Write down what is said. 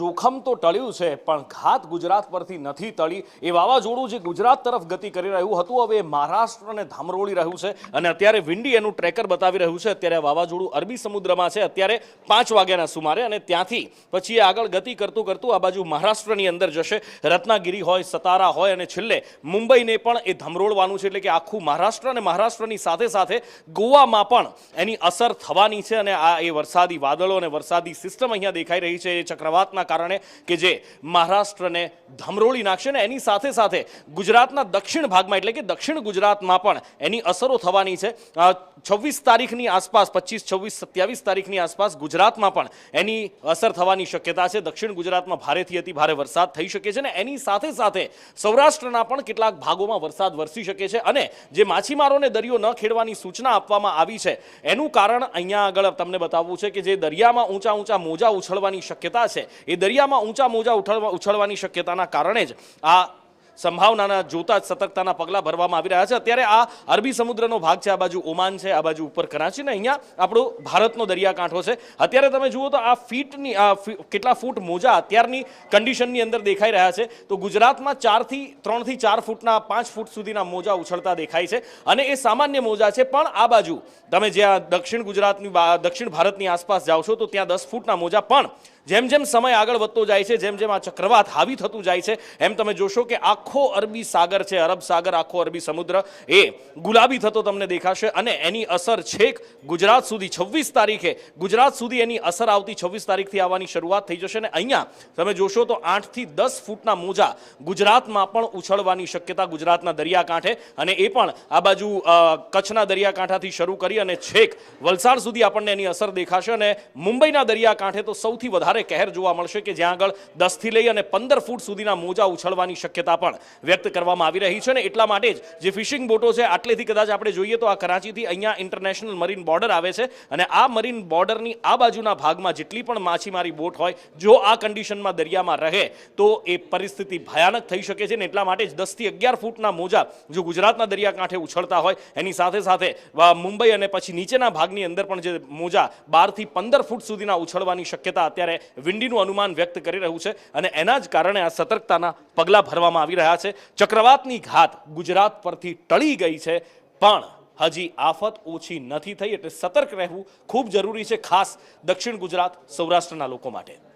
જોખમ તો ટળ્યું છે પણ ઘાત ગુજરાત પરથી નથી ટળી। એ વાવાઝોડું જે ગુજરાત તરફ ગતિ કરી રહ્યું હતું હવે મહારાષ્ટ્રને ધામરોળી રહ્યું છે અને અત્યારે વિંડી એનું ટ્રેકર બતાવી રહ્યું છે। અત્યારે વાવાઝોડું અરબી સમુદ્રમાં છે અત્યારે 5 વાગ્યાના સુમારે અને ત્યાંથી પછી એ આગળ ગતિ કરતું કરતું આ બાજુ મહારાષ્ટ્રની અંદર જશે। રત્નાગીરી હોય, સતારા હોય અને છેલ્લે મુંબઈને પણ એ ધમરોળવાનું છે, એટલે કે આખું મહારાષ્ટ્ર અને મહારાષ્ટ્રની સાથે સાથે ગોવામાં પણ એની અસર થવાની છે। અને આ એ વરસાદી વાદળો અને વરસાદી સિસ્ટમ અહીંયા દેખાઈ રહી છે એ ચક્રવાતના કારણે કે જે મહારાષ્ટ્રને ધમરોળી નાખશે ને એની સાથે સાથે ગુજરાતના દક્ષિણ ભાગમાં એટલે કે દક્ષિણ ગુજરાતમાં પણ એની અસરો થવાની છે। 26 તારીખની આસપાસ 25, 26, 27 તારીખની આસપાસ ગુજરાતમાં પણ એની અસર થવાની શક્યતા છે। દક્ષિણ ગુજરાતમાં ભારેથી અતિ ભારે વરસાદ થઈ શકે છે ને એની સાથે સાથે સૌરાષ્ટ્રના પણ કેટલાક ભાગોમાં વરસાદ વરસી શકે છે અને જે માછીમારોને દરિયો ન ખેડવાની સૂચના આપવામાં આવી છે એનું કારણ અહીંયા આગળ તમને બતાવવું છે કે જે દરિયામાં ઊંચા ઊંચા મોજા ઉછળવાની શક્યતા છે એ દરિયામાં ઊંચા મોજા ઉછળવાની શક્યતાના કારણે જ આ સંભાવનાના જોતા જ સતર્કતાના પગલાં ભરવામાં આવી રહ્યા છે। અત્યારે આ અરબી સમુદ્રનો ભાગ છે, આ બાજુ ઓમાન છે, આ બાજુ ઉપર કરાચી ને અહીંયા આપણો ભારતનો દરિયાકાંઠો છે। અત્યારે તમે જુઓ તો આ ફીટની કેટલા ફૂટ મોજા અત્યારની કન્ડિશનની અંદર દેખાઈ રહ્યા છે તો ગુજરાતમાં 3 થી 4 ફૂટના 5 ફૂટ સુધીના મોજા ઉછળતા દેખાય છે અને એ સામાન્ય મોજા છે। પણ આ બાજુ તમે જ્યાં દક્ષિણ ભારતની આસપાસ જાઓ છો તો ત્યાં 10 ફૂટના મોજા પણ જેમ જેમ સમય આગળ વધતો જાય છે, જેમ જેમ આ ચક્રવાત હાવી થતું જાય છે એમ તમે જોશો કે આખો અરબી સાગર છે, અરબ સાગર, આખો અરબી સમુદ્ર એ ગુલાબી થતો તમને દેખાશે અને એની અસર છેક ગુજરાત સુધી 26 તારીખે ગુજરાત સુધી એની અસર આવતી 26 તારીખથી આવવાની શરૂઆત થઈ જશે અને અહીંયા તમે જોશો તો 8 થી 10 ફૂટના મોજા ગુજરાતમાં પણ ઉછળવાની શક્યતા ગુજરાતના દરિયાકાંઠે અને એ પણ આ બાજુ કચ્છના દરિયાકાંઠાથી શરૂ કરી અને છેક વલસાડ સુધી આપણને એની અસર દેખાશે અને મુંબઈના દરિયાકાંઠે તો સૌથી વધારે કહેર જોવા મળશે કે જ્યાં આગળ 10 થી લઈ અને 15 ફૂટ સુધીના મોજા ઉછળવાની શક્યતા પણ વ્યક્ત કરવામાં આવી રહી છે ને એટલા માટે જ જે ફિશિંગ બોટો છે આટલેથી કદાચ આપણે જોઈએ તો આ કરાચીથી અહીંયા ઇન્ટરનેશનલ મરીન બોર્ડર આવે છે અને આ મરીન બોર્ડરની આ બાજુના ભાગમાં જેટલી પણ માછીમારી બોટ હોય જો આ કન્ડિશનમાં દરિયામાં રહે તો એ પરિસ્થિતિ ભયાનક થઈ શકે છે ને એટલા માટે જ 10 થી 11 ફૂટના મોજા જો ગુજરાતના દરિયાકાંઠે ઉછળતા હોય એની સાથે સાથે મુંબઈ અને પછી નીચેના ભાગની અંદર પણ જે મોજા 12 થી 15 ફૂટ સુધીના ઉછળવાની શક્યતા અત્યારે વિંડીનું અનુમાન વ્યક્ત કરી રહ્યું છે અને એના જ કારણે આ સતર્કતાના પગલાં ભરવામાં આવી રહ્યા છે। ચક્રવાતની ઘાત ગુજરાત પરથી ટળી ગઈ છે પણ હજી આફત ઓછી નથી થઈ એટલે સતર્ક રહેવું ખૂબ જરૂરી છે, ખાસ દક્ષિણ ગુજરાત સૌરાષ્ટ્રના લોકો માટે।